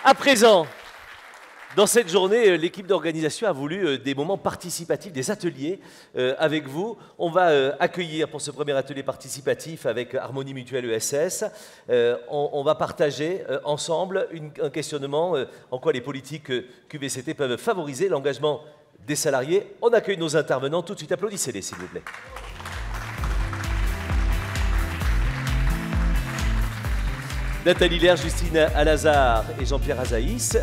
À présent, dans cette journée, l'équipe d'organisation a voulu des moments participatifs, des ateliers avec vous. On va accueillir pour ce premier atelier participatif avec Harmonie Mutuelle ESS. On va partager ensemble un questionnement en quoi les politiques QVCT peuvent favoriser l'engagement des salariés. On accueille nos intervenants. Tout de suite, applaudissez-les, s'il vous plaît. Nathalie Lair, Justine Alazard et Jean-Pierre Azaïs.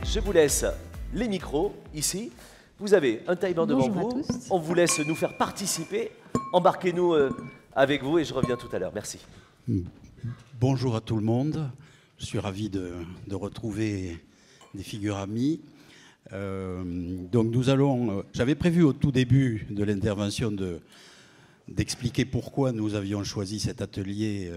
Je vous laisse les micros ici. Vous avez un timer devant vous. On vous laisse nous faire participer. Embarquez-nous avec vous et je reviens tout à l'heure. Merci. Bonjour à tout le monde. Je suis ravi de retrouver des figures amies. Donc nous allons. J'avais prévu au tout début de l'intervention d'expliquer pourquoi nous avions choisi cet atelier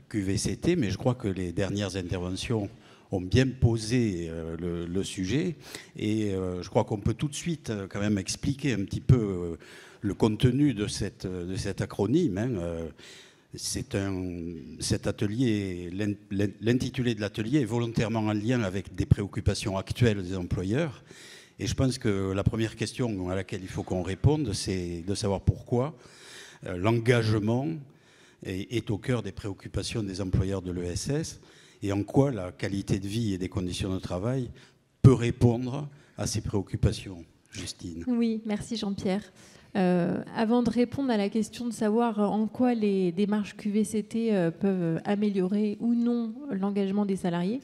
QVCT, mais je crois que les dernières interventions ont bien posé le sujet et je crois qu'on peut tout de suite quand même expliquer un petit peu le contenu de cet acronyme. Cet atelier, l'intitulé de l'atelier est volontairement en lien avec des préoccupations actuelles des employeurs et je pense que la première question à laquelle il faut qu'on réponde, c'est de savoir pourquoi l'engagement est au cœur des préoccupations des employeurs de l'ESS et en quoi la qualité de vie et des conditions de travail peut répondre à ces préoccupations. Justine. Oui, merci Jean-Pierre. Avant de répondre à la question de savoir en quoi les démarches QVCT peuvent améliorer ou non l'engagement des salariés,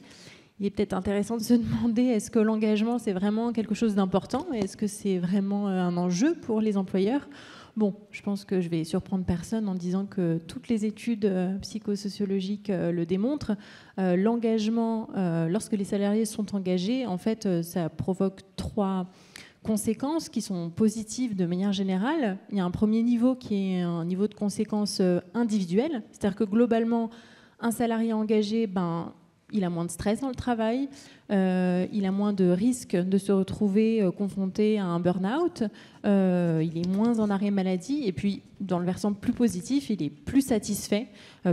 il est peut-être intéressant de se demander est-ce que l'engagement c'est vraiment quelque chose d'important? Est-ce que c'est vraiment un enjeu pour les employeurs? Bon, je pense que je vais surprendre personne en disant que toutes les études psychosociologiques le démontrent. L'engagement, lorsque les salariés sont engagés, en fait, ça provoque 3 conséquences qui sont positives de manière générale. Il y a un premier niveau qui est un niveau de conséquences individuelles. C'est-à-dire que globalement, un salarié engagé, il a moins de stress dans le travail, il a moins de risques de se retrouver confronté à un burn-out, il est moins en arrêt maladie, et puis dans le versant plus positif, il est plus satisfait,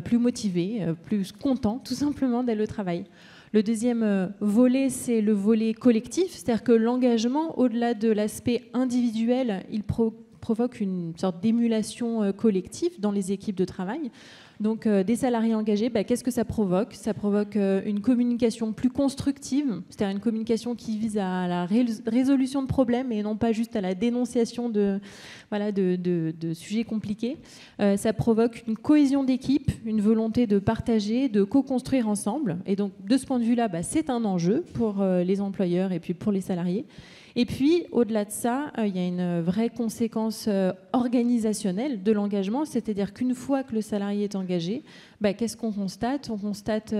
plus motivé, plus content tout simplement d'aller au travail. Le deuxième volet, c'est le volet collectif, c'est-à-dire que l'engagement, au-delà de l'aspect individuel, il provoque une sorte d'émulation collective dans les équipes de travail. Donc des salariés engagés, qu'est-ce que ça provoque? Ça provoque une communication plus constructive, c'est-à-dire une communication qui vise à la résolution de problèmes et non pas juste à la dénonciation de sujets compliqués. Ça provoque une cohésion d'équipe, une volonté de partager, de co-construire ensemble. Et donc de ce point de vue-là, c'est un enjeu pour les employeurs et puis pour les salariés. Et puis, au-delà de ça, il y a une vraie conséquence organisationnelle de l'engagement, c'est-à-dire qu'une fois que le salarié est engagé, qu'est-ce qu'on constate? On constate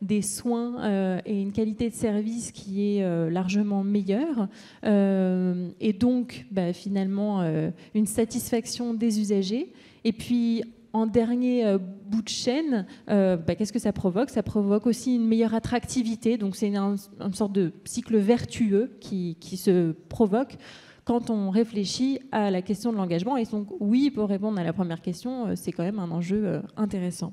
des soins et une qualité de service qui est largement meilleure, et donc finalement une satisfaction des usagers. Et puis, en dernier bout de chaîne, qu'est-ce que ça provoque? Ça provoque aussi une meilleure attractivité. Donc c'est une sorte de cycle vertueux qui se provoque quand on réfléchit à la question de l'engagement. Et donc oui, pour répondre à la première question, c'est quand même un enjeu intéressant.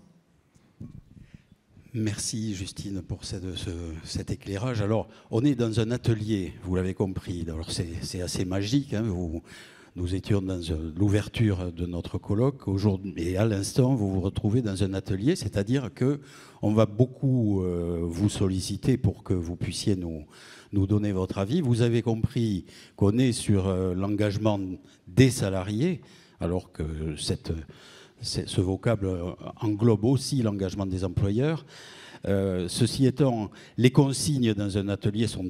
Merci Justine pour cet éclairage. Alors, on est dans un atelier, vous l'avez compris. Alors c'est assez magique, nous étions dans l'ouverture de notre colloque aujourd'hui, et à l'instant, vous vous retrouvez dans un atelier, c'est-à-dire qu'on va beaucoup vous solliciter pour que vous puissiez nous donner votre avis. Vous avez compris qu'on est sur l'engagement des salariés, alors que ce vocable englobe aussi l'engagement des employeurs. Ceci étant, les consignes dans un atelier sont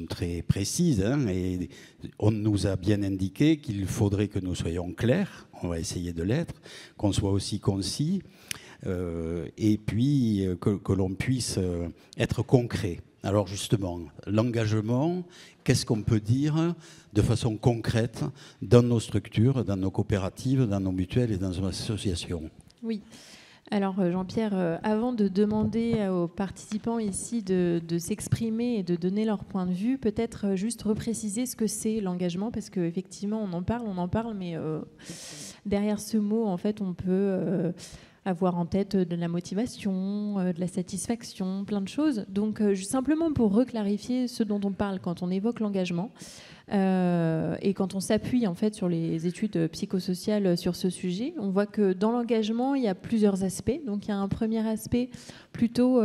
très précises, et on nous a bien indiqué qu'il faudrait que nous soyons clairs, on va essayer de l'être, qu'on soit aussi concis, et puis que l'on puisse être concret. Alors justement, l'engagement, qu'est-ce qu'on peut dire de façon concrète dans nos structures, dans nos coopératives, dans nos mutuelles et dans nos associations? Oui. Alors Jean-Pierre, avant de demander aux participants ici de s'exprimer et de donner leur point de vue, peut-être juste repréciser ce que c'est l'engagement, parce qu'effectivement on en parle, mais derrière ce mot, en fait, on peut avoir en tête de la motivation, de la satisfaction, plein de choses. Donc, simplement pour reclarifier ce dont on parle quand on évoque l'engagement, et quand on s'appuie en fait sur les études psychosociales sur ce sujet, on voit que dans l'engagement, il y a plusieurs aspects. Donc, il y a un premier aspect plutôt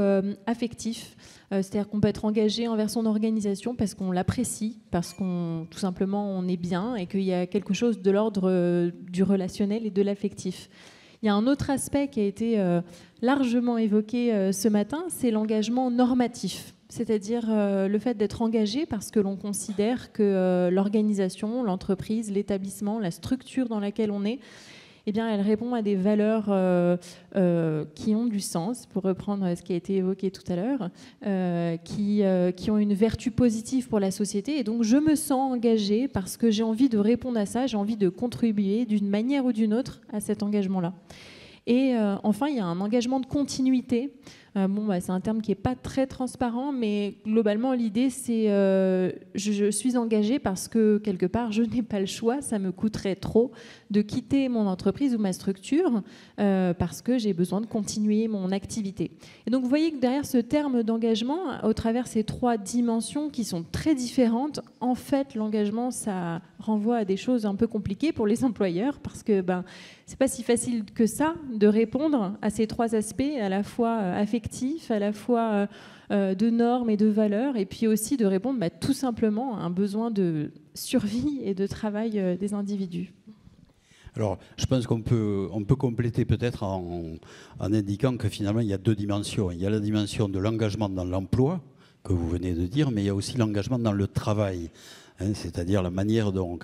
affectif, c'est-à-dire qu'on peut être engagé envers son organisation parce qu'on l'apprécie, parce qu'on tout simplement on est bien et qu'il y a quelque chose de l'ordre du relationnel et de l'affectif. Il y a un autre aspect qui a été largement évoqué ce matin, c'est l'engagement normatif. C'est-à-dire le fait d'être engagé parce que l'on considère que l'organisation, l'entreprise, l'établissement, la structure dans laquelle on est, eh bien, elle répond à des valeurs qui ont du sens, pour reprendre ce qui a été évoqué tout à l'heure, qui ont une vertu positive pour la société. Et donc, je me sens engagée parce que j'ai envie de répondre à ça, j'ai envie de contribuer d'une manière ou d'une autre à cet engagement-là. Et enfin, il y a un engagement de continuité. C'est un terme qui n'est pas très transparent, mais globalement, l'idée, c'est je suis engagée parce que, quelque part, je n'ai pas le choix, ça me coûterait trop de quitter mon entreprise ou ma structure parce que j'ai besoin de continuer mon activité. Et donc, vous voyez que derrière ce terme d'engagement, au travers ces trois dimensions qui sont très différentes, en fait, l'engagement, ça renvoie à des choses un peu compliquées pour les employeurs parce que c'est pas si facile que ça de répondre à ces trois aspects, à la fois affectifs, à la fois de normes et de valeurs, et puis aussi de répondre tout simplement à un besoin de survie et de travail des individus. Alors, je pense qu'on peut compléter peut-être en indiquant que finalement, il y a deux dimensions. Il y a la dimension de l'engagement dans l'emploi, que vous venez de dire, mais il y a aussi l'engagement dans le travail, c'est-à-dire la manière dont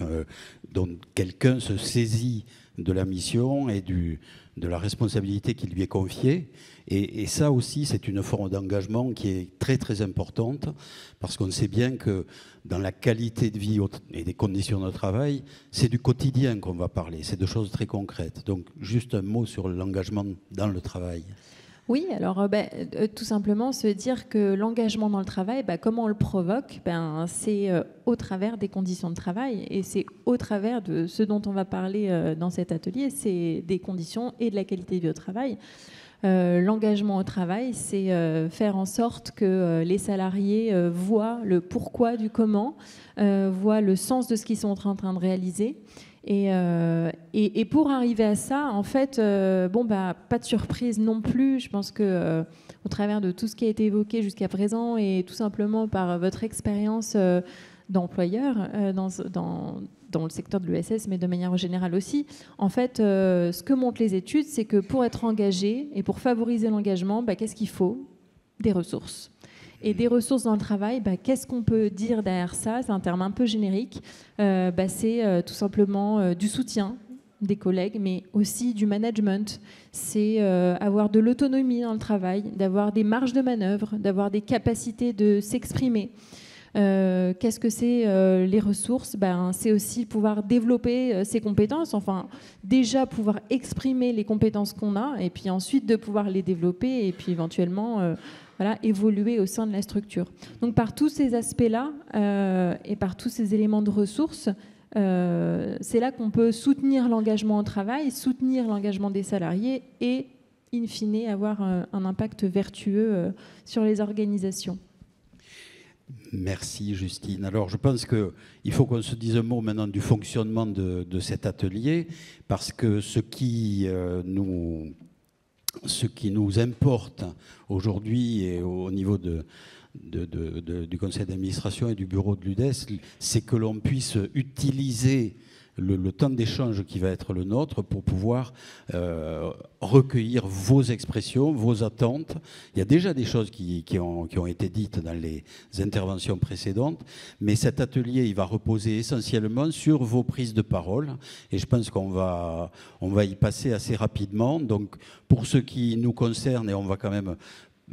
quelqu'un se saisit de la mission et de la responsabilité qui lui est confiée. Et ça aussi, c'est une forme d'engagement qui est très très importante, parce qu'on sait bien que dans la qualité de vie et des conditions de travail, c'est du quotidien qu'on va parler, c'est de choses très concrètes. Donc juste un mot sur l'engagement dans le travail. Oui, alors tout simplement se dire que l'engagement dans le travail, comment on le provoque, c'est au travers des conditions de travail, et c'est au travers de ce dont on va parler dans cet atelier, c'est des conditions et de la qualité de vie au travail. L'engagement au travail, c'est faire en sorte que les salariés voient le pourquoi du comment, voient le sens de ce qu'ils sont en train de réaliser. Et pour arriver à ça, en fait, pas de surprise non plus. Je pense que au travers de tout ce qui a été évoqué jusqu'à présent et tout simplement par votre expérience d'employeur dans le secteur de l'ESS, mais de manière générale aussi, en fait, ce que montrent les études, c'est que pour être engagé et pour favoriser l'engagement, qu'est-ce qu'il faut ? Des ressources. Et des ressources dans le travail, qu'est-ce qu'on peut dire derrière ça ? C'est un terme un peu générique. C'est tout simplement du soutien des collègues, mais aussi du management. C'est avoir de l'autonomie dans le travail, d'avoir des marges de manœuvre, d'avoir des capacités de s'exprimer. Qu'est-ce que c'est les ressources ? C'est aussi pouvoir développer ses compétences, enfin déjà pouvoir exprimer les compétences qu'on a, et puis ensuite de pouvoir les développer, et puis éventuellement évoluer au sein de la structure. Donc par tous ces aspects-là et par tous ces éléments de ressources, c'est là qu'on peut soutenir l'engagement au travail, soutenir l'engagement des salariés et, in fine, avoir un impact vertueux sur les organisations. Merci Justine. Alors je pense qu'il faut qu'on se dise un mot maintenant du fonctionnement de cet atelier, parce que ce qui nous importe aujourd'hui et au niveau du conseil d'administration et du bureau de l'UDES, c'est que l'on puisse utiliser le temps d'échange qui va être le nôtre pour pouvoir recueillir vos expressions, vos attentes. Il y a déjà des choses qui ont été dites dans les interventions précédentes, mais cet atelier, il va reposer essentiellement sur vos prises de parole, et je pense qu'on va y passer assez rapidement. Donc, pour ce qui nous concerne, et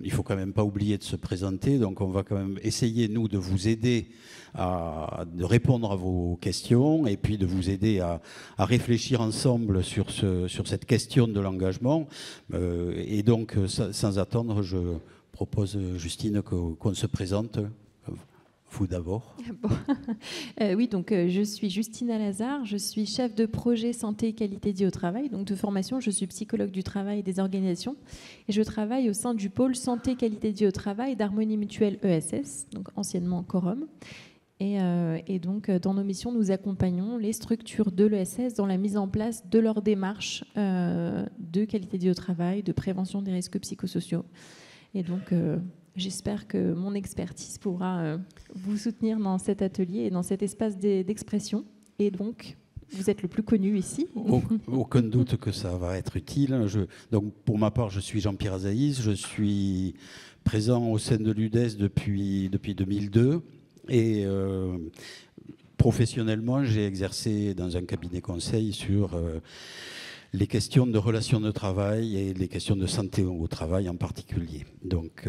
il ne faut quand même pas oublier de se présenter, donc on va quand même essayer, nous, de vous aider de répondre à vos questions et puis de vous aider à réfléchir ensemble sur cette question de l'engagement. Et donc, sans attendre, je propose, Justine, qu'on se présente. Vous d'abord. Bon. Oui, donc je suis Justina Lazare, je suis chef de projet santé et qualité de vie au travail. Donc de formation, je suis psychologue du travail et des organisations. Et je travaille au sein du pôle santé et qualité de vie au travail d'Harmonie Mutuelle ESS, donc anciennement Corum. Et donc dans nos missions, nous accompagnons les structures de l'ESS dans la mise en place de leurs démarches de qualité de vie au travail, de prévention des risques psychosociaux. Et donc j'espère que mon expertise pourra vous soutenir dans cet atelier et dans cet espace d'expression. Et donc, vous êtes le plus connu ici. Aucun doute que ça va être utile. Donc, pour ma part, je suis Jean-Pierre Azaïs. Je suis présent au sein de l'UDES depuis 2002. Et professionnellement, j'ai exercé dans un cabinet conseil sur les questions de relations de travail et les questions de santé au travail en particulier. Donc,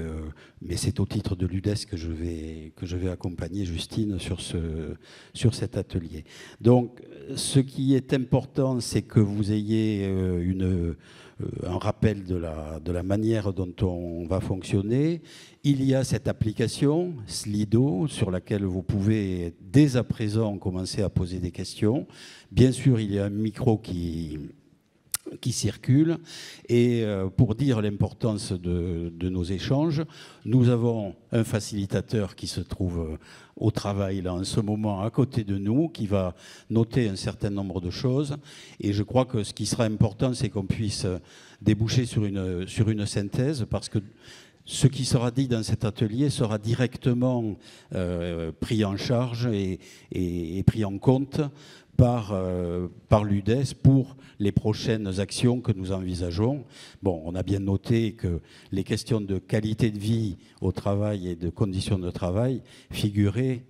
mais c'est au titre de l'UDES que je vais accompagner Justine sur cet atelier. Donc, ce qui est important, c'est que vous ayez un rappel de la manière dont on va fonctionner. Il y a cette application Slido sur laquelle vous pouvez dès à présent commencer à poser des questions. Bien sûr, il y a un micro qui circule. Et pour dire l'importance de nos échanges, nous avons un facilitateur qui se trouve au travail là en ce moment à côté de nous, qui va noter un certain nombre de choses. Et je crois que ce qui sera important, c'est qu'on puisse déboucher sur une synthèse, parce que ce qui sera dit dans cet atelier sera directement pris en charge et pris en compte par l'UDES pour les prochaines actions que nous envisageons. Bon, on a bien noté que les questions de qualité de vie au travail et de conditions de travail figuraient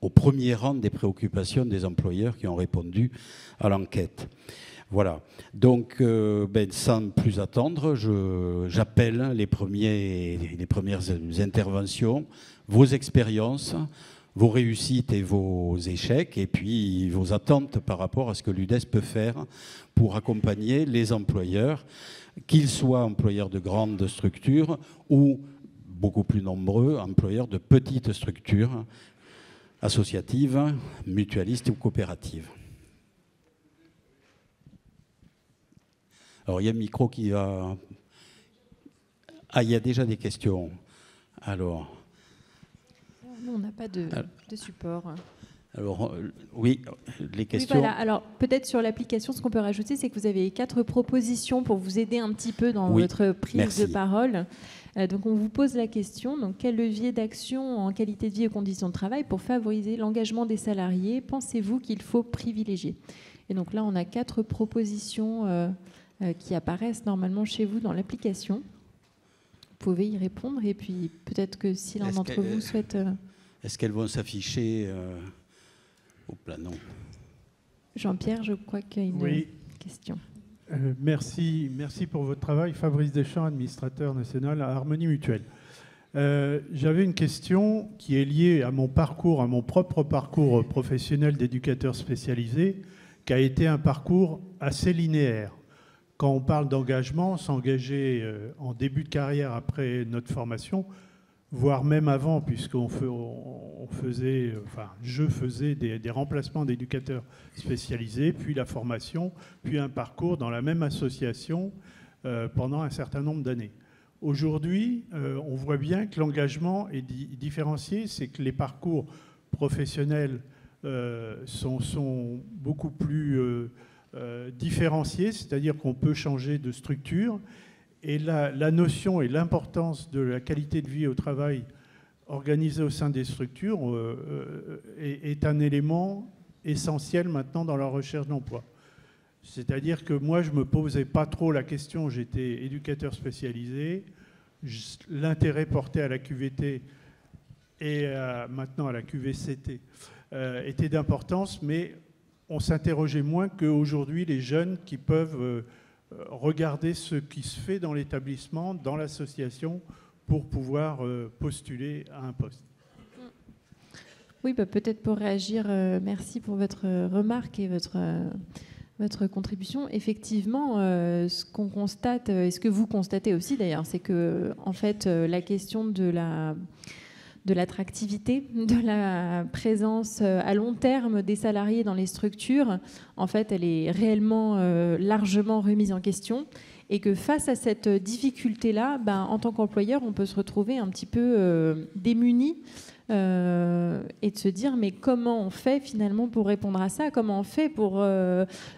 au premier rang des préoccupations des employeurs qui ont répondu à l'enquête. Voilà. Donc, sans plus attendre, j'appelle les premières interventions, vos expériences, vos réussites et vos échecs, et puis vos attentes par rapport à ce que l'UDES peut faire pour accompagner les employeurs, qu'ils soient employeurs de grandes structures ou, beaucoup plus nombreux, employeurs de petites structures associatives, mutualistes ou coopératives. Alors, il y a un micro qui va... Ah, il y a déjà des questions. Alors... Nous, on n'a pas de support. Alors, oui, les questions... Oui, voilà. Alors, peut-être sur l'application, ce qu'on peut rajouter, c'est que vous avez 4 propositions pour vous aider un petit peu dans votre prise de parole. Donc, on vous pose la question. Donc, quel levier d'action en qualité de vie et conditions de travail pour favoriser l'engagement des salariés pensez-vous qu'il faut privilégier? Et donc là, on a 4 propositions qui apparaissent normalement chez vous dans l'application. Vous pouvez y répondre. Et puis, peut-être que si l'un d'entre vous souhaite... Est-ce qu'elles vont s'afficher au plan? Non. Jean-Pierre, je crois qu'il y a une question. Merci pour votre travail. Fabrice Deschamps, administrateur national à Harmonie Mutuelle. J'avais une question qui est liée à mon propre parcours professionnel d'éducateur spécialisé, qui a été un parcours assez linéaire. Quand on parle d'engagement, s'engager en début de carrière après notre formation, voire même avant, puisqu'on je faisais des remplacements d'éducateurs spécialisés, puis la formation, puis un parcours dans la même association pendant un certain nombre d'années. Aujourd'hui, on voit bien que l'engagement est différencié, c'est que les parcours professionnels sont beaucoup plus différenciés, c'est-à-dire qu'on peut changer de structure. Et la notion et l'importance de la qualité de vie au travail organisée au sein des structures est un élément essentiel maintenant dans la recherche d'emploi. C'est-à-dire que moi, je ne me posais pas trop la question, j'étais éducateur spécialisé, l'intérêt porté à la QVT et maintenant à la QVCT était d'importance, mais on s'interrogeait moins qu'aujourd'hui les jeunes qui peuvent... regarder ce qui se fait dans l'établissement, dans l'association, pour pouvoir postuler à un poste. Oui, peut-être pour réagir, merci pour votre remarque et votre contribution. Effectivement, ce qu'on constate, et ce que vous constatez aussi d'ailleurs, c'est que en fait, la question de de l'attractivité, de la présence à long terme des salariés dans les structures, en fait, elle est réellement largement remise en question. Et que face à cette difficulté-là, en tant qu'employeur, on peut se retrouver un petit peu démuni et de se dire mais comment on fait finalement pour répondre à ça, comment on fait pour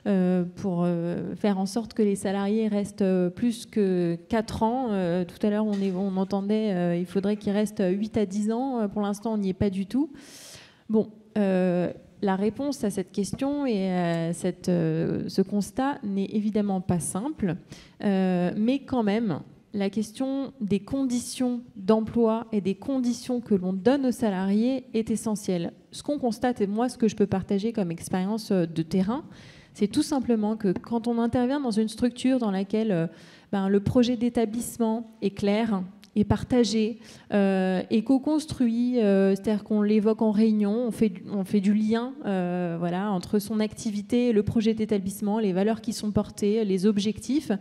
faire en sorte que les salariés restent plus que 4 ans. Tout à l'heure on entendait il faudrait qu'ils restent 8 à 10 ans, pour l'instant on n'y est pas du tout. Bon, la réponse à cette question et à ce constat n'est évidemment pas simple, mais quand même, la question des conditions d'emploi et des conditions que l'on donne aux salariés est essentielle. Ce qu'on constate, et moi ce que je peux partager comme expérience de terrain, c'est tout simplement que quand on intervient dans une structure dans laquelle le projet d'établissement est clair, est partagé, est co-construit, c'est-à-dire qu'on l'évoque en réunion, on fait du lien entre son activité, le projet d'établissement, les valeurs qui sont portées, les objectifs.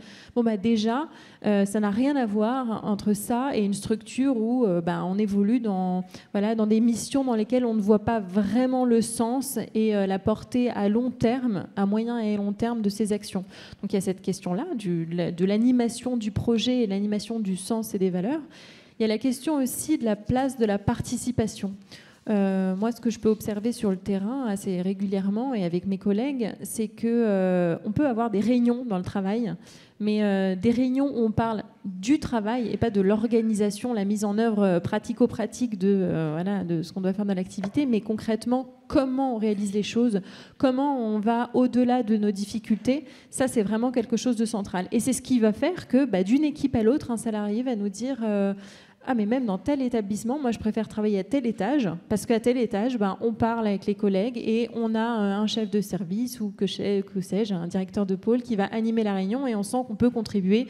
Déjà, ça n'a rien à voir entre ça et une structure où on évolue dans des missions dans lesquelles on ne voit pas vraiment le sens et la portée à long terme, à moyen et long terme de ces actions. Donc il y a cette question-là de l'animation du projet et l'animation du sens et des valeurs. Il y a la question aussi de la place de la participation. Moi, ce que je peux observer sur le terrain assez régulièrement et avec mes collègues, c'est qu'on peut avoir des réunions dans le travail, mais des réunions où on parle du travail et pas de l'organisation, la mise en œuvre pratico-pratique de ce qu'on doit faire dans l'activité, mais concrètement, comment on réalise les choses, comment on va au-delà de nos difficultés. Ça, c'est vraiment quelque chose de central. Et c'est ce qui va faire que d'une équipe à l'autre, un salarié va nous dire ah mais même dans tel établissement, moi je préfère travailler à tel étage, parce qu'à tel étage, on parle avec les collègues et on a un chef de service ou que sais-je, un directeur de pôle qui va animer la réunion et on sent qu'on peut contribuer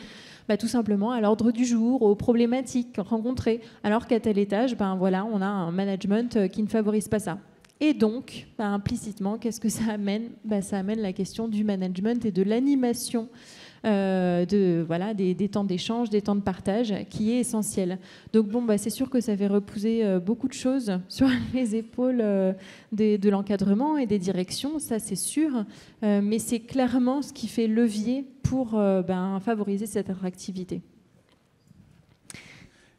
tout simplement à l'ordre du jour, aux problématiques rencontrées, alors qu'à tel étage, on a un management qui ne favorise pas ça. Et donc, implicitement, qu'est-ce que ça amène ? Ça amène la question du management et de l'animation des temps d'échange, des temps de partage, qui est essentiel. Donc c'est sûr que ça fait reposer beaucoup de choses sur les épaules de l'encadrement et des directions, ça c'est sûr, mais c'est clairement ce qui fait levier pour favoriser cette attractivité.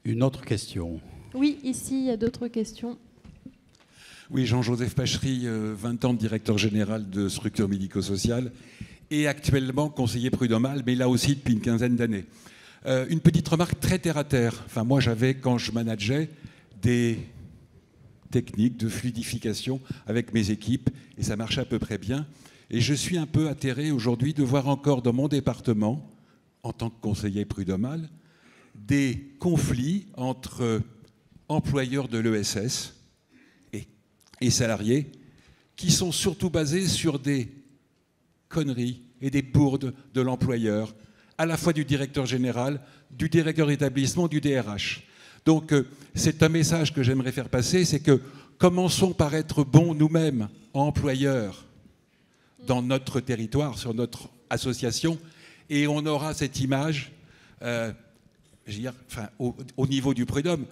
Une autre question. Oui, ici, il y a d'autres questions. Oui, Jean-Joseph Pachery, 20 ans de directeur général de structure médico-sociale et actuellement conseiller prud'homal, mais là aussi depuis une quinzaine d'années. Une petite remarque très terre-à-terre. Enfin, moi, j'avais, quand je manageais, des techniques de fluidification avec mes équipes et ça marchait à peu près bien. Et je suis un peu atterré aujourd'hui de voir encore dans mon département, en tant que conseiller prud'homal, des conflits entre employeurs de l'ESS et salariés qui sont surtout basés sur des conneries et des bourdes de l'employeur, à la fois du directeur général, du directeur d'établissement, du DRH. Donc c'est un message que j'aimerais faire passer, c'est que commençons par être bons nous-mêmes, employeurs, dans notre territoire, sur notre association, et on aura cette image, au niveau du prud'homme,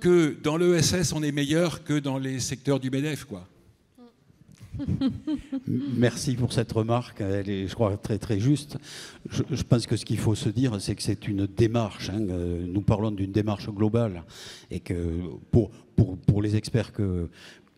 que dans l'ESS, on est meilleur que dans les secteurs du MEDEF, quoi. Merci pour cette remarque, elle est, je crois, très très juste. Je pense que ce qu'il faut se dire, c'est que c'est une démarche, nous parlons d'une démarche globale, et que pour les experts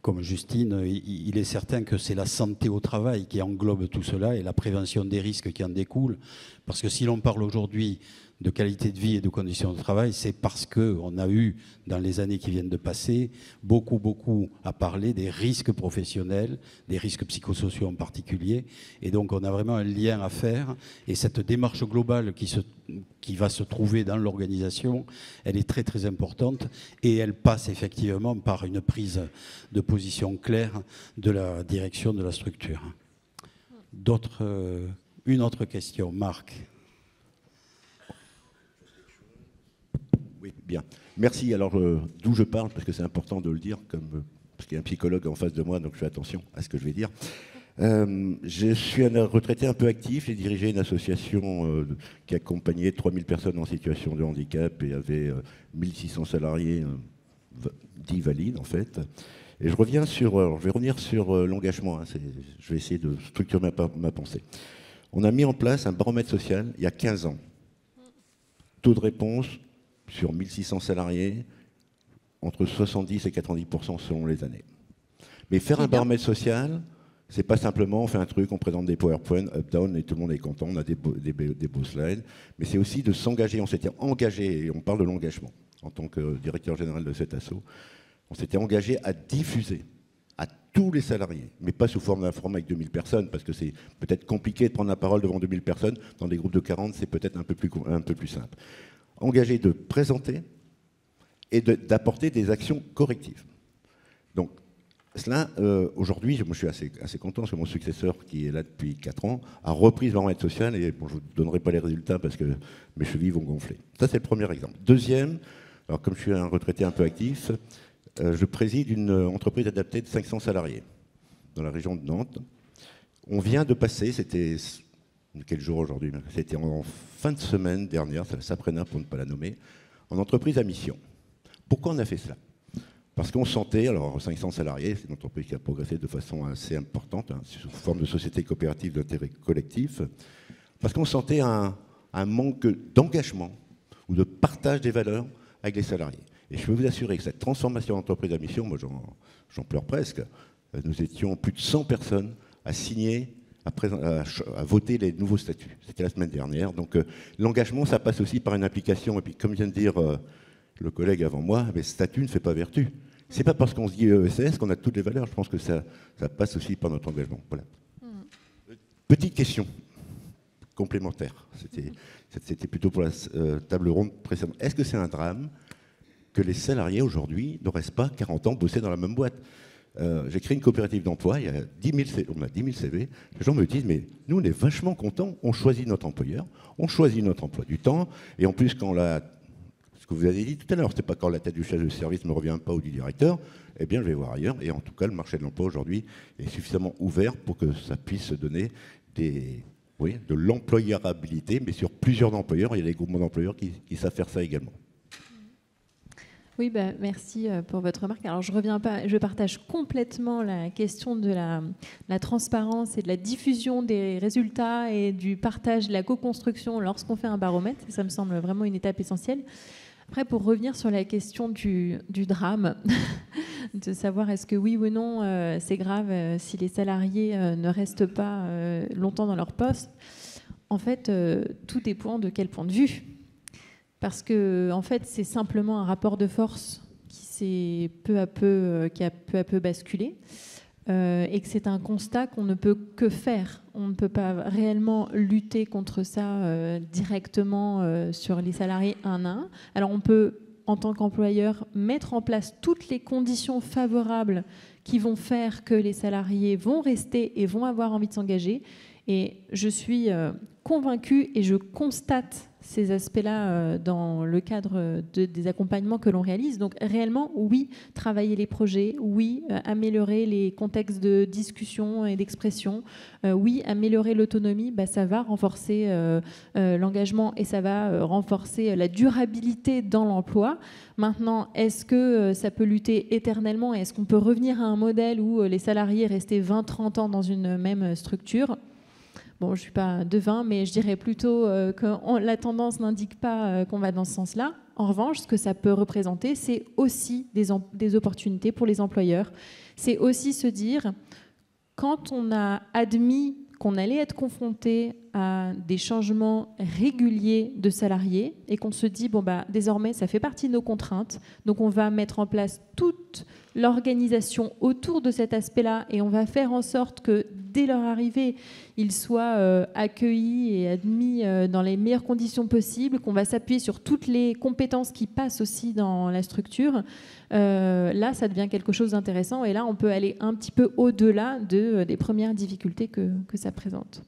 comme Justine, il est certain que c'est la santé au travail qui englobe tout cela et la prévention des risques qui en découlent, parce que si l'on parle aujourd'hui de qualité de vie et de conditions de travail, c'est parce qu'on a eu, dans les années qui viennent de passer, beaucoup à parler des risques professionnels, des risques psychosociaux en particulier. Et donc, on a vraiment un lien à faire. Et cette démarche globale qui va se trouver dans l'organisation, elle est très, très importante. Et elle passe effectivement par une prise de position claire de la direction de la structure. Une autre question, Marc. Oui, bien. Merci. Alors, d'où je parle, parce que c'est important de le dire, parce qu'il y a un psychologue en face de moi, donc je fais attention à ce que je vais dire. Je suis un retraité un peu actif. J'ai dirigé une association qui accompagnait 3000 personnes en situation de handicap et avait 1600 salariés dit valide en fait. Et je vais revenir sur l'engagement. Je vais essayer de structurer ma pensée. On a mis en place un baromètre social il y a 15 ans. Taux de réponse sur 1600 salariés, entre 70 et 90% selon les années. Mais faire un baromètre social, c'est pas simplement on fait un truc, on présente des PowerPoint, up-down, et tout le monde est content, on a des beaux slides, mais c'est aussi de s'engager. On s'était engagé, et on parle de l'engagement, en tant que directeur général de cet asso, on s'était engagé à diffuser à tous les salariés, mais pas sous forme d'un forum avec 2000 personnes, parce que c'est peut-être compliqué de prendre la parole devant 2000 personnes. Dans des groupes de 40, c'est peut-être un peu plus simple. Engagé de présenter et d'apporter des actions correctives. Donc, cela, aujourd'hui, moi je suis assez content, parce que mon successeur, qui est là depuis 4 ans, a repris ce baromètre social, et bon, je ne vous donnerai pas les résultats, parce que mes chevilles vont gonfler. Ça, c'est le premier exemple. Deuxième, alors comme je suis un retraité un peu actif, je préside une entreprise adaptée de 500 salariés dans la région de Nantes. On vient de passer, c'était quel jour aujourd'hui? C'était en fin de semaine dernière, ça s'apprenait pour ne pas la nommer, en entreprise à mission. Pourquoi on a fait cela? Parce qu'on sentait, alors 500 salariés, c'est une entreprise qui a progressé de façon assez importante, sous forme de société coopérative d'intérêt collectif, parce qu'on sentait un manque d'engagement ou de partage des valeurs avec les salariés. Et je peux vous assurer que cette transformation d'entreprise à mission, moi j'en pleure presque, nous étions plus de 100 personnes à signer, à voter les nouveaux statuts. C'était la semaine dernière. Donc l'engagement, ça passe aussi par une application. Et puis comme vient de dire le collègue avant moi, mais statut ne fait pas vertu. C'est pas parce qu'on se dit ESS qu'on a toutes les valeurs. Je pense que ça passe aussi par notre engagement. Voilà. Petite question complémentaire. C'était plutôt pour la table ronde précédente. Est-ce que c'est un drame que les salariés aujourd'hui ne restent pas 40 ans bosser dans la même boîte? J'ai créé une coopérative d'emploi, il y a 10 000 on a 10 000 CV. Les gens me disent, mais nous, on est vachement contents, on choisit notre employeur, on choisit notre emploi du temps, et en plus, ce que vous avez dit tout à l'heure, c'est pas quand la tête du chef de service ne me revient pas ou du directeur, eh bien, je vais voir ailleurs. Et en tout cas, le marché de l'emploi aujourd'hui est suffisamment ouvert pour que ça puisse donner de l'employabilité, mais sur plusieurs employeurs. Il y a des groupements d'employeurs qui savent faire ça également. Oui, merci pour votre remarque. Alors, je partage complètement la question de la transparence et de la diffusion des résultats et du partage, de la co-construction lorsqu'on fait un baromètre. Ça me semble vraiment une étape essentielle. Après, pour revenir sur la question du drame, de savoir est-ce que oui ou non c'est grave si les salariés ne restent pas longtemps dans leur poste, en fait, tout dépend de quel point de vue. Parce que, en fait, c'est simplement un rapport de force qui a peu à peu basculé, et que c'est un constat qu'on ne peut que faire. On ne peut pas réellement lutter contre ça directement sur les salariés un à un. Alors, on peut, en tant qu'employeur, mettre en place toutes les conditions favorables qui vont faire que les salariés vont rester et vont avoir envie de s'engager. Et je suis convaincue et je constate ces aspects-là dans le cadre des accompagnements que l'on réalise. Donc réellement, oui, travailler les projets, oui, améliorer les contextes de discussion et d'expression, oui, améliorer l'autonomie, ça va renforcer l'engagement et ça va renforcer la durabilité dans l'emploi. Maintenant, est-ce que ça peut lutter éternellement? Est-ce qu'on peut revenir à un modèle où les salariés restaient 20-30 ans dans une même structure? Bon, je ne suis pas devin, mais je dirais plutôt que la tendance n'indique pas qu'on va dans ce sens-là. En revanche, ce que ça peut représenter, c'est aussi des opportunités pour les employeurs. C'est aussi se dire, quand on a admis qu'on allait être confronté à des changements réguliers de salariés et qu'on se dit, désormais, ça fait partie de nos contraintes, donc on va mettre en place toute l'organisation autour de cet aspect-là et on va faire en sorte que, dès leur arrivée, ils soient accueillis et admis dans les meilleures conditions possibles, qu'on va s'appuyer sur toutes les compétences qui passent aussi dans la structure. Là, ça devient quelque chose d'intéressant et là, on peut aller un petit peu au-delà des premières difficultés que ça présente.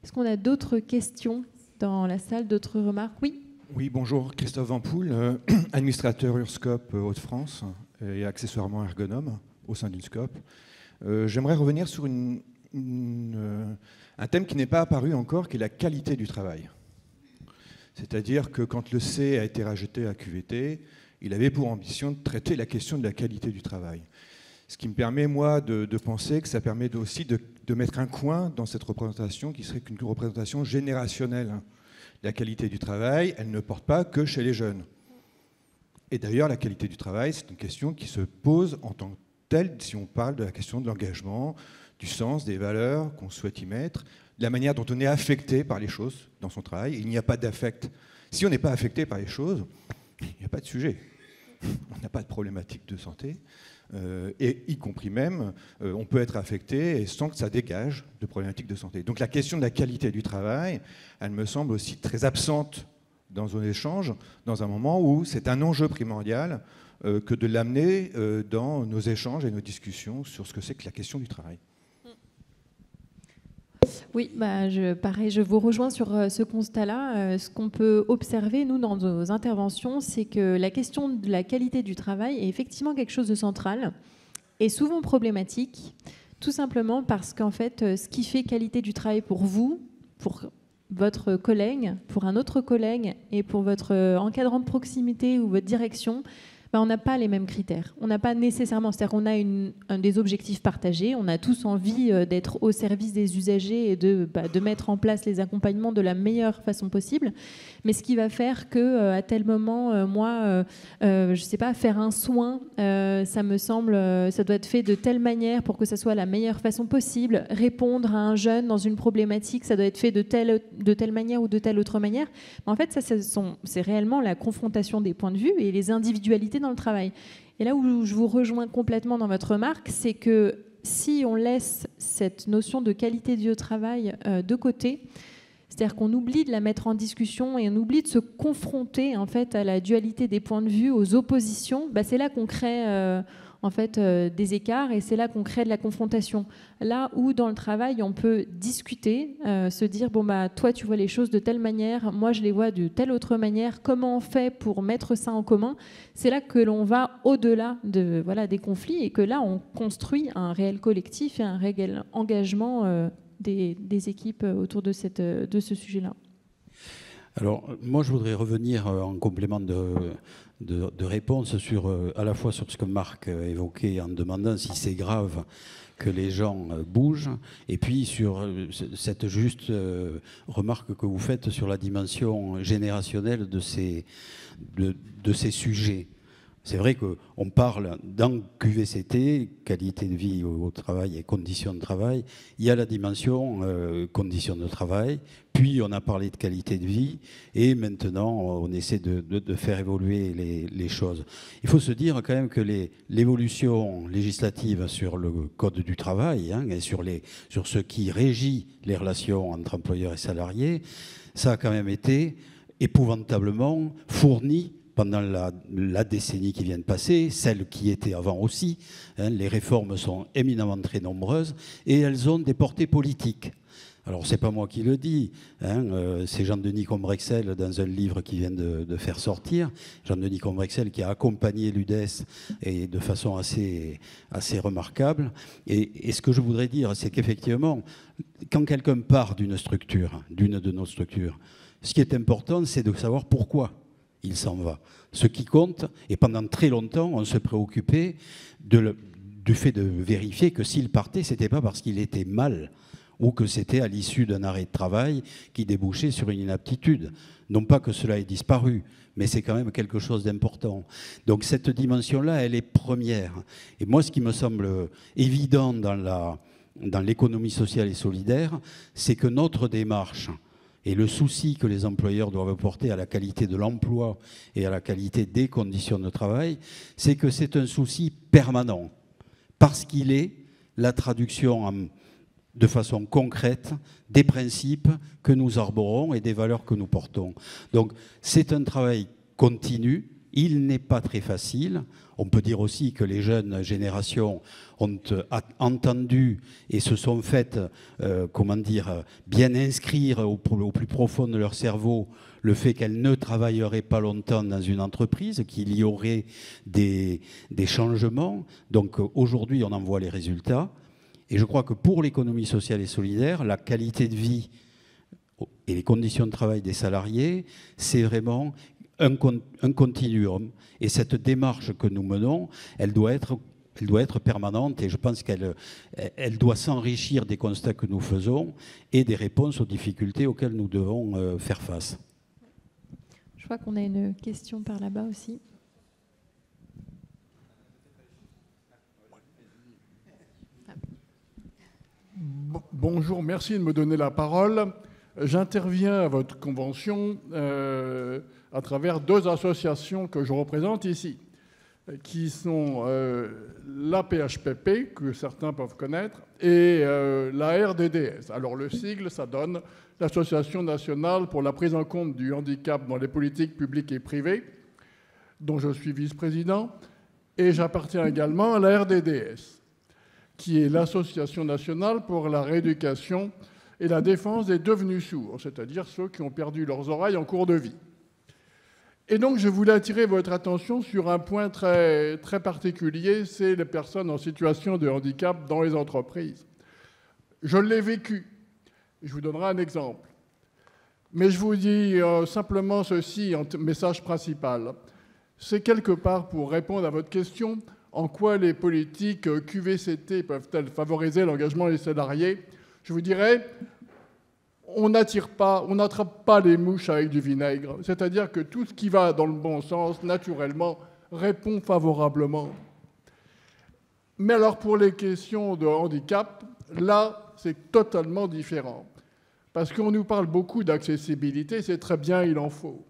Est-ce qu'on a d'autres questions dans la salle, d'autres remarques? Oui. Oui, bonjour, Christophe Vampoul, administrateur URSCOP Hauts-de-France et accessoirement ergonome au sein d'URSCOP. J'aimerais revenir sur un thème qui n'est pas apparu encore, qui est la qualité du travail. C'est-à-dire que quand le C a été rajouté à QVT, il avait pour ambition de traiter la question de la qualité du travail. Ce qui me permet, moi, de penser que ça permet aussi de mettre un coin dans cette représentation qui serait qu'une représentation générationnelle. La qualité du travail, elle ne porte pas que chez les jeunes. Et d'ailleurs, la qualité du travail, c'est une question qui se pose en tant que telle si on parle de la question de l'engagement, du sens, des valeurs qu'on souhaite y mettre, de la manière dont on est affecté par les choses dans son travail. Il n'y a pas d'affect. Si on n'est pas affecté par les choses, il n'y a pas de sujet. On n'a pas de problématique de santé. Et y compris même, on peut être affecté et sans que ça dégage de problématiques de santé. Donc la question de la qualité du travail, elle me semble aussi très absente dans nos échanges, dans un moment où c'est un enjeu primordial que de l'amener dans nos échanges et nos discussions sur ce que c'est que la question du travail. Oui, pareil, je vous rejoins sur ce constat-là. Ce qu'on peut observer, nous, dans nos interventions, c'est que la question de la qualité du travail est effectivement quelque chose de central et souvent problématique, tout simplement parce qu'en fait, ce qui fait qualité du travail pour vous, pour votre collègue, pour un autre collègue et pour votre encadrant de proximité ou votre direction, on n'a pas les mêmes critères. On n'a pas nécessairement, c'est-à-dire qu'on a des objectifs partagés, on a tous envie d'être au service des usagers et de mettre en place les accompagnements de la meilleure façon possible. Mais ce qui va faire que à tel moment, moi, je sais pas, faire un soin, ça me semble, ça doit être fait de telle manière pour que ça soit la meilleure façon possible. Répondre à un jeune dans une problématique, ça doit être fait de telle manière ou de telle autre manière. Mais en fait, ça, c'est réellement la confrontation des points de vue et les individualités dans le travail. Et là où je vous rejoins complètement dans votre remarque, c'est que si on laisse cette notion de qualité du travail de côté, c'est-à-dire qu'on oublie de la mettre en discussion et on oublie de se confronter en fait à la dualité des points de vue, aux oppositions, c'est là qu'on crée des écarts et c'est là qu'on crée de la confrontation. Là où dans le travail on peut discuter, se dire toi tu vois les choses de telle manière, moi je les vois de telle autre manière, comment on fait pour mettre ça en commun, c'est là que l'on va au-delà des conflits et que là on construit un réel collectif et un réel engagement des équipes autour de ce sujet-là. Alors, moi, je voudrais revenir en complément de réponse à la fois sur ce que Marc évoquait en demandant si c'est grave que les gens bougent, et puis sur cette juste remarque que vous faites sur la dimension générationnelle de ces sujets. C'est vrai qu'on parle dans QVCT, qualité de vie au travail et conditions de travail, il y a la dimension conditions de travail, puis on a parlé de qualité de vie, et maintenant on essaie de faire évoluer les choses. Il faut se dire quand même que l'évolution législative sur le Code du travail et sur ce qui régit les relations entre employeurs et salariés, ça a quand même été épouvantablement fourni pendant la décennie qui vient de passer, celle qui était avant aussi. Les réformes sont éminemment très nombreuses et elles ont des portées politiques. Alors, c'est pas moi qui le dis, c'est Jean-Denis Combrexel dans un livre qu'il vient de faire sortir. Jean-Denis Combrexel qui a accompagné l'UDES et de façon assez remarquable. Et ce que je voudrais dire, c'est qu'effectivement, quand quelqu'un part d'une de nos structures, ce qui est important, c'est de savoir pourquoi il s'en va. Ce qui compte, et pendant très longtemps, on se préoccupait du fait de vérifier que s'il partait, ce n'était pas parce qu'il était mal ou que c'était à l'issue d'un arrêt de travail qui débouchait sur une inaptitude. Non pas que cela ait disparu, mais c'est quand même quelque chose d'important. Donc cette dimension-là, elle est première. Et moi, ce qui me semble évident dans l'économie sociale et solidaire, c'est que notre démarche et le souci que les employeurs doivent porter à la qualité de l'emploi et à la qualité des conditions de travail, c'est que c'est un souci permanent, parce qu'il est la traduction de façon concrète des principes que nous arborons et des valeurs que nous portons. Donc c'est un travail continu, il n'est pas très facile. On peut dire aussi que les jeunes générations ont entendu et se sont faites, bien inscrire au plus profond de leur cerveau le fait qu'elles ne travailleraient pas longtemps dans une entreprise, qu'il y aurait des changements. Donc aujourd'hui, on en voit les résultats. Et je crois que pour l'économie sociale et solidaire, la qualité de vie et les conditions de travail des salariés, c'est vraiment un continuum. Et cette démarche que nous menons, elle doit être permanente et je pense qu'elle doit s'enrichir des constats que nous faisons et des réponses aux difficultés auxquelles nous devons faire face. Je crois qu'on a une question par là-bas aussi. Bonjour, merci de me donner la parole. J'interviens à votre convention à travers deux associations que je représente ici, qui sont la PHPP, que certains peuvent connaître, et la RDDS. Alors le sigle, ça donne l'Association nationale pour la prise en compte du handicap dans les politiques publiques et privées, dont je suis vice-président, et j'appartiens également à la RDDS, qui est l'Association nationale pour la rééducation et la défense des devenus sourds, c'est-à-dire ceux qui ont perdu leurs oreilles en cours de vie. Et donc, je voulais attirer votre attention sur un point très, très particulier, c'est les personnes en situation de handicap dans les entreprises. Je l'ai vécu. Je vous donnerai un exemple. Mais je vous dis simplement ceci en message principal. C'est quelque part pour répondre à votre question, en quoi les politiques QVCT peuvent-elles favoriser l'engagement des salariés? Je vous dirais, on n'attrape pas les mouches avec du vinaigre. C'est-à-dire que tout ce qui va dans le bon sens, naturellement, répond favorablement. Mais alors pour les questions de handicap, là, c'est totalement différent. Parce qu'on nous parle beaucoup d'accessibilité, c'est très bien, il en faut.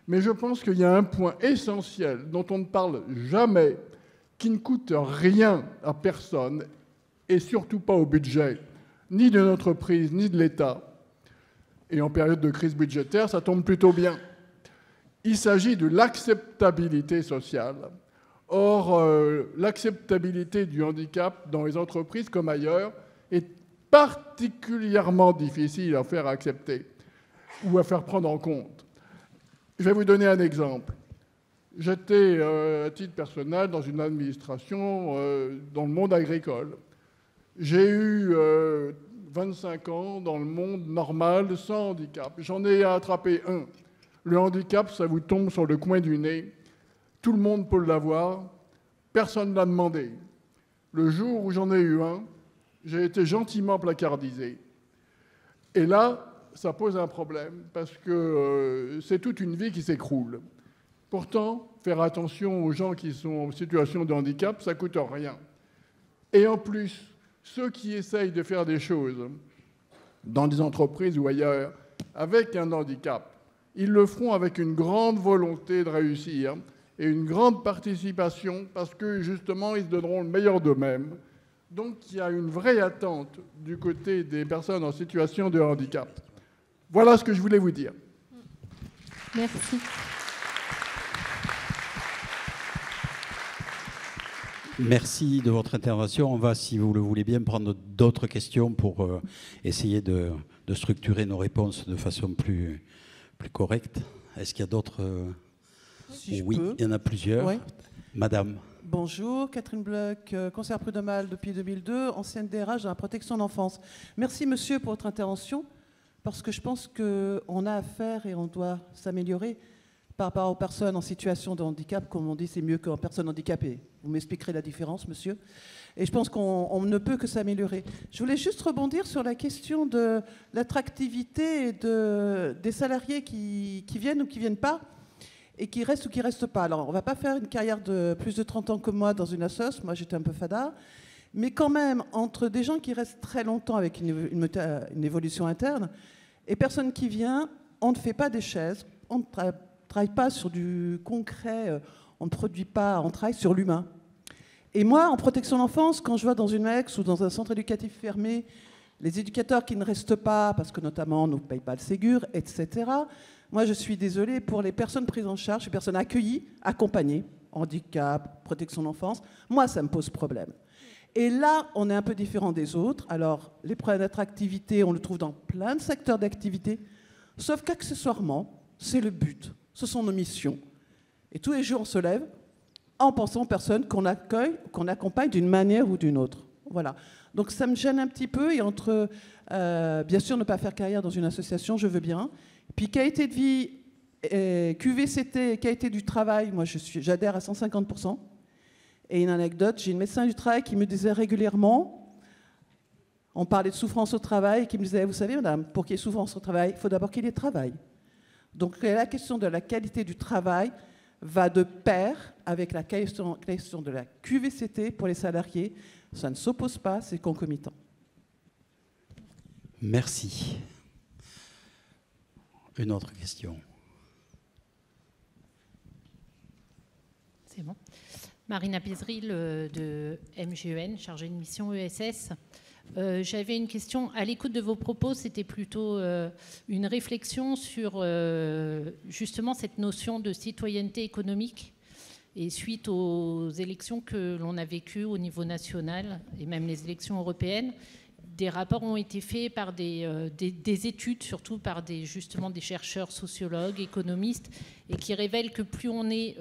Mais je pense qu'il y a un point essentiel dont on ne parle jamais, qui ne coûte rien à personne, et surtout pas au budget, ni de l'entreprise, ni de l'État. Et en période de crise budgétaire, ça tombe plutôt bien. Il s'agit de l'acceptabilité sociale. Or, l'acceptabilité du handicap dans les entreprises comme ailleurs est particulièrement difficile à faire accepter ou à faire prendre en compte. Je vais vous donner un exemple. J'étais, à titre personnel, dans une administration dans le monde agricole. J'ai eu 25 ans dans le monde normal, sans handicap. J'en ai attrapé un. Le handicap, ça vous tombe sur le coin du nez. Tout le monde peut l'avoir. Personne ne l'a demandé. Le jour où j'en ai eu un, j'ai été gentiment placardisé. Et là, ça pose un problème, parce que c'est toute une vie qui s'écroule. Pourtant, faire attention aux gens qui sont en situation de handicap, ça ne coûte rien. Et en plus, ceux qui essayent de faire des choses dans des entreprises ou ailleurs avec un handicap, ils le feront avec une grande volonté de réussir et une grande participation parce que justement, ils donneront le meilleur d'eux-mêmes. Donc, il y a une vraie attente du côté des personnes en situation de handicap. Voilà ce que je voulais vous dire. Merci. Merci de votre intervention. On va, si vous le voulez bien, prendre d'autres questions pour essayer de structurer nos réponses de façon plus correcte. Est-ce qu'il y a d'autres Si oui, il y en a plusieurs. Ouais. Madame. Bonjour, Catherine Bloch, conseillère prud'homale depuis 2002, ancienne DRH dans la protection de l'enfance. Merci, monsieur, pour votre intervention, parce que je pense qu'on a à faire et on doit s'améliorer par rapport aux personnes en situation de handicap. Comme on dit, c'est mieux qu'en personne handicapée. Vous m'expliquerez la différence, monsieur. Et je pense qu'on ne peut que s'améliorer. Je voulais juste rebondir sur la question de l'attractivité des salariés qui viennent ou qui ne viennent pas, et qui restent ou qui ne restent pas. Alors, on ne va pas faire une carrière de plus de 30 ans que moi dans une assoce. Moi, j'étais un peu fada. Mais quand même, entre des gens qui restent très longtemps avec une évolution interne et personne qui vient, on ne fait pas des chaises, on ne travaille pas sur du concret, on ne produit pas, on travaille sur l'humain. Et moi, en protection de l'enfance, quand je vois dans une ex ou dans un centre éducatif fermé, les éducateurs qui ne restent pas, parce que notamment on ne paye pas le Ségur, etc., moi, je suis désolée pour les personnes prises en charge, les personnes accueillies, accompagnées, handicap, protection de l'enfance. Moi, ça me pose problème. Et là, on est un peu différent des autres. Alors, les problèmes d'attractivité, on le trouve dans plein de secteurs d'activité, sauf qu'accessoirement, c'est le but. Ce sont nos missions. Et tous les jours, on se lève en pensant aux personnes qu'on accueille, qu'on accompagne d'une manière ou d'une autre. Voilà. Donc, ça me gêne un petit peu. Et bien sûr, ne pas faire carrière dans une association, je veux bien. Puis qualité de vie QVCT, qualité du travail, moi j'adhère à 150%. Et une anecdote, j'ai une médecin du travail qui me disait régulièrement, on parlait de souffrance au travail, qui me disait, vous savez madame, pour qu'il y ait souffrance au travail, il faut d'abord qu'il y ait travail. Donc la question de la qualité du travail va de pair avec la question de la QVCT pour les salariés. Ça ne s'oppose pas, c'est concomitant. Merci. Une autre question. C'est bon. Marina Pézeril de MGEN, chargée de mission ESS. J'avais une question. À l'écoute de vos propos, c'était plutôt une réflexion sur justement cette notion de citoyenneté économique. Et suite aux élections que l'on a vécues au niveau national et même les élections européennes, des rapports ont été faits par des études, surtout par justement des chercheurs sociologues, économistes, et qui révèlent que plus on est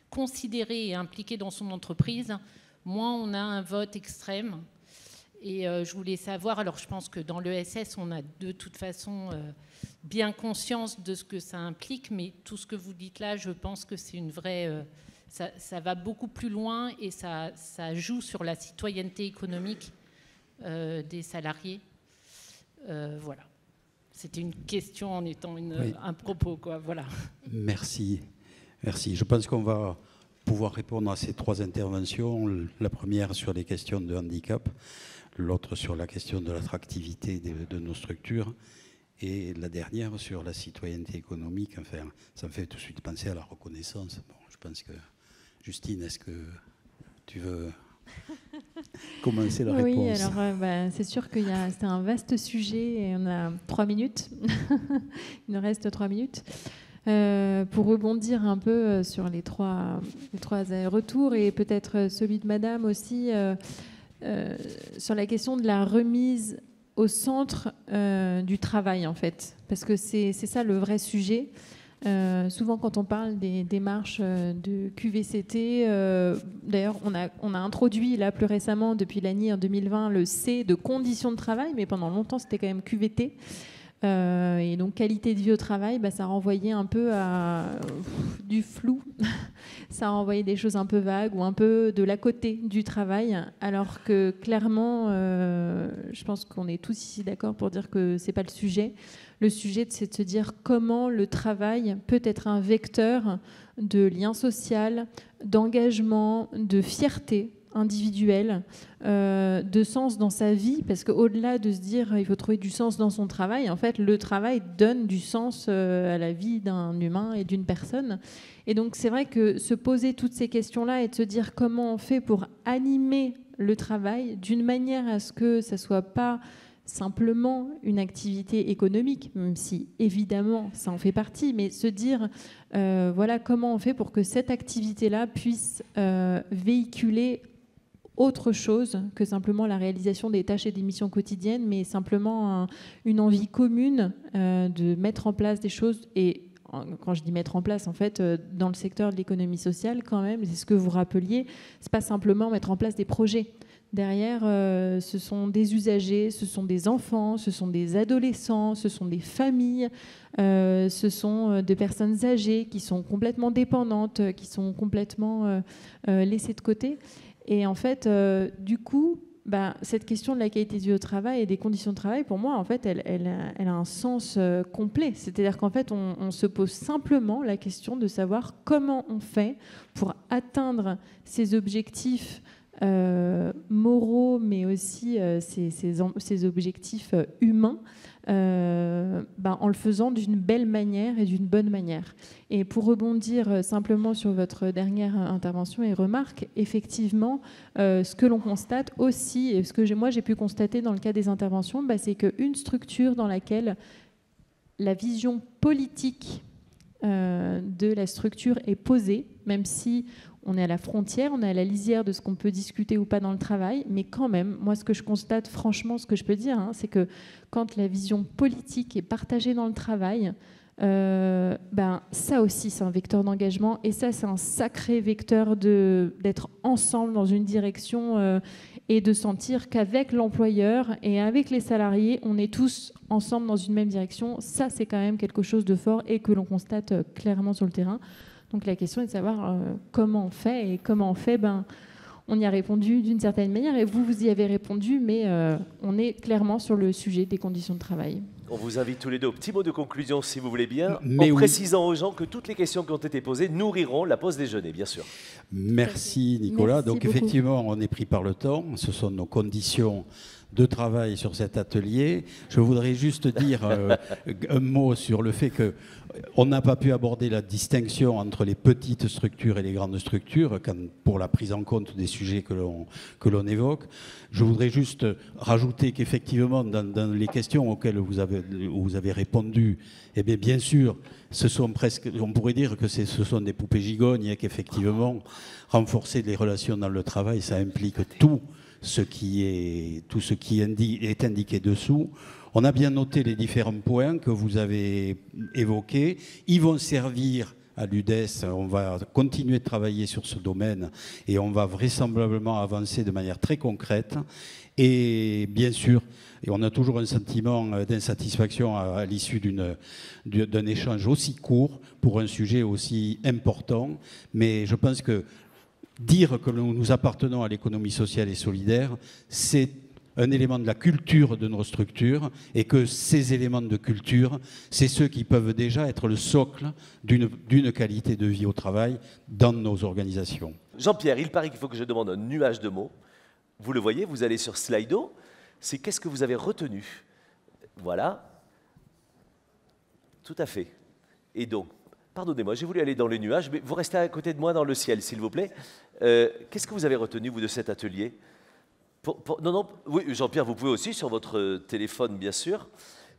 considéré et impliqué dans son entreprise, moins on a un vote extrême. Et je voulais savoir, alors je pense que dans l'ESS, on a de toute façon bien conscience de ce que ça implique, mais tout ce que vous dites là, je pense que c'est une vraie... ça va beaucoup plus loin et ça joue sur la citoyenneté économique des salariés. Voilà. C'était une question en étant un propos, quoi. Voilà. Merci. Merci. Je pense qu'on va pouvoir répondre à ces trois interventions. La première sur les questions de handicap, l'autre sur la question de l'attractivité de nos structures et la dernière sur la citoyenneté économique. Enfin, ça me fait tout de suite penser à la reconnaissance. Bon, je pense que, Justine, est-ce que tu veux commencer la réponse? Oui, alors c'est sûr que c'est un vaste sujet et on a 3 minutes. Il nous reste 3 minutes. Pour rebondir un peu sur les trois retours et peut-être celui de Madame aussi, sur la question de la remise au centre du travail, en fait. Parce que c'est ça le vrai sujet. Souvent, quand on parle des démarches de QVCT, d'ailleurs, on a introduit là plus récemment, depuis l'année 2020, le C de conditions de travail, mais pendant longtemps, c'était quand même QVT. Et donc, qualité de vie au travail, ça renvoyait un peu à du flou. Ça renvoyait des choses un peu vagues ou un peu de l'à côté du travail, alors que clairement, je pense qu'on est tous ici d'accord pour dire que c'est pas le sujet. Le sujet, c'est de se dire comment le travail peut être un vecteur de lien social, d'engagement, de fierté individuelle, de sens dans sa vie, parce qu'au-delà de se dire il faut trouver du sens dans son travail, en fait, le travail donne du sens à la vie d'un humain et d'une personne. Et donc, c'est vrai que se poser toutes ces questions-là et de se dire comment on fait pour animer le travail d'une manière à ce que ça ne soit pas simplement une activité économique, même si évidemment ça en fait partie, mais se dire voilà comment on fait pour que cette activité-là puisse véhiculer autre chose que simplement la réalisation des tâches et des missions quotidiennes, mais simplement une envie commune de mettre en place des choses. Et quand je dis mettre en place, en fait, dans le secteur de l'économie sociale, quand même, c'est ce que vous rappeliez, c'est pas simplement mettre en place des projets. Derrière, ce sont des usagers, ce sont des enfants, ce sont des adolescents, ce sont des familles, ce sont des personnes âgées qui sont complètement dépendantes, qui sont complètement laissées de côté. Et en fait, du coup, cette question de la qualité de vie au travail et des conditions de travail, pour moi, en fait, elle a un sens complet. C'est-à-dire qu'en fait, on se pose simplement la question de savoir comment on fait pour atteindre ces objectifs moraux, mais aussi ces objectifs humains, en le faisant d'une belle manière et d'une bonne manière. Et pour rebondir simplement sur votre dernière intervention et remarque, effectivement, ce que l'on constate aussi, et ce que moi j'ai pu constater dans le cas des interventions, c'est qu'une structure dans laquelle la vision politique de la structure est posée, même si on est à la frontière, on est à la lisière de ce qu'on peut discuter ou pas dans le travail, mais quand même, moi ce que je constate, franchement, ce que je peux dire, c'est que quand la vision politique est partagée dans le travail, ça aussi, c'est un vecteur d'engagement. Et ça, c'est un sacré vecteur d'être ensemble dans une direction et de sentir qu'avec l'employeur et avec les salariés, on est tous ensemble dans une même direction. Ça, c'est quand même quelque chose de fort et que l'on constate clairement sur le terrain. Donc la question est de savoir comment on fait. Et comment on fait, on y a répondu d'une certaine manière. Et vous y avez répondu, mais on est clairement sur le sujet des conditions de travail. On vous invite tous les deux au petit mot de conclusion, si vous voulez bien, Mais en oui. précisant aux gens que toutes les questions qui ont été posées nourriront la pause déjeuner, bien sûr. Merci Nicolas. Merci Donc beaucoup. effectivement, on est pris par le temps. Ce sont nos conditions de travail sur cet atelier. Je voudrais juste dire un mot sur le fait qu'on n'a pas pu aborder la distinction entre les petites structures et les grandes structures pour la prise en compte des sujets que l'on évoque. Je voudrais juste rajouter qu'effectivement, dans les questions auxquelles vous avez répondu, eh bien sûr, ce sont presque, on pourrait dire que ce sont des poupées gigognes et qu'effectivement, renforcer les relations dans le travail, ça implique tout ce qui est indiqué dessous. On a bien noté les différents points que vous avez évoqués. Ils vont servir à l'UDES. On va continuer de travailler sur ce domaine et on va vraisemblablement avancer de manière très concrète. Et bien sûr, on a toujours un sentiment d'insatisfaction à l'issue d'un échange aussi court pour un sujet aussi important. Mais je pense que dire que nous appartenons à l'économie sociale et solidaire, c'est un élément de la culture de nos structures et que ces éléments de culture, c'est ceux qui peuvent déjà être le socle d'une qualité de vie au travail dans nos organisations. Jean-Pierre, il paraît qu'il faut que je demande un nuage de mots. Vous le voyez, vous allez sur Slido. C'est qu'est-ce que vous avez retenu? Voilà. Tout à fait. Et donc, pardonnez-moi, j'ai voulu aller dans les nuages, mais vous restez à côté de moi dans le ciel, s'il vous plaît. Qu'est-ce que vous avez retenu, vous, de cet atelier? Non, oui, Jean-Pierre, vous pouvez aussi sur votre téléphone, bien sûr.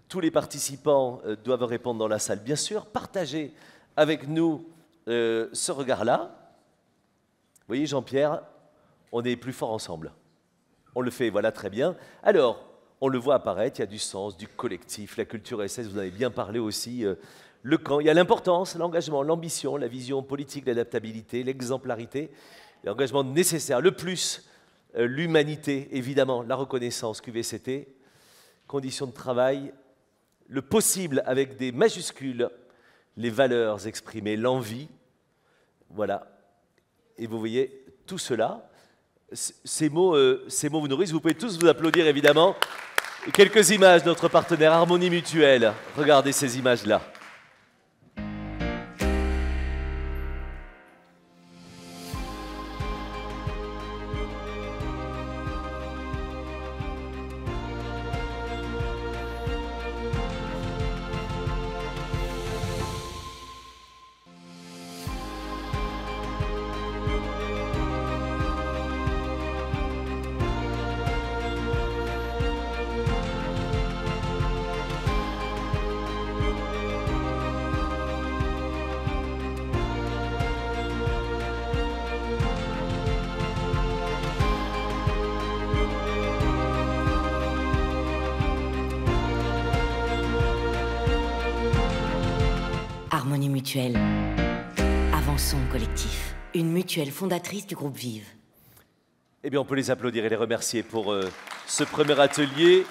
Tous les participants doivent répondre dans la salle, bien sûr. Partagez avec nous ce regard-là. Vous voyez, Jean-Pierre, on est plus fort ensemble. On le fait, voilà, très bien. Alors, on le voit apparaître, il y a du sens, du collectif, la culture SS, vous en avez bien parlé aussi. Le camp, il y a l'importance, l'engagement, l'ambition, la vision politique, l'adaptabilité, l'exemplarité, l'engagement nécessaire, le plus, l'humanité, évidemment, la reconnaissance QVCT, conditions de travail, le possible avec des majuscules, les valeurs exprimées, l'envie, voilà. Et vous voyez, tout cela, ces mots vous nourrissent, vous pouvez tous vous applaudir, évidemment. Et quelques images de notre partenaire Harmonie Mutuelle, regardez ces images-là. Harmonie Mutuelle. Avançons collectif. Une mutuelle fondatrice du groupe Vive. Eh bien, on peut les applaudir et les remercier pour ce premier atelier.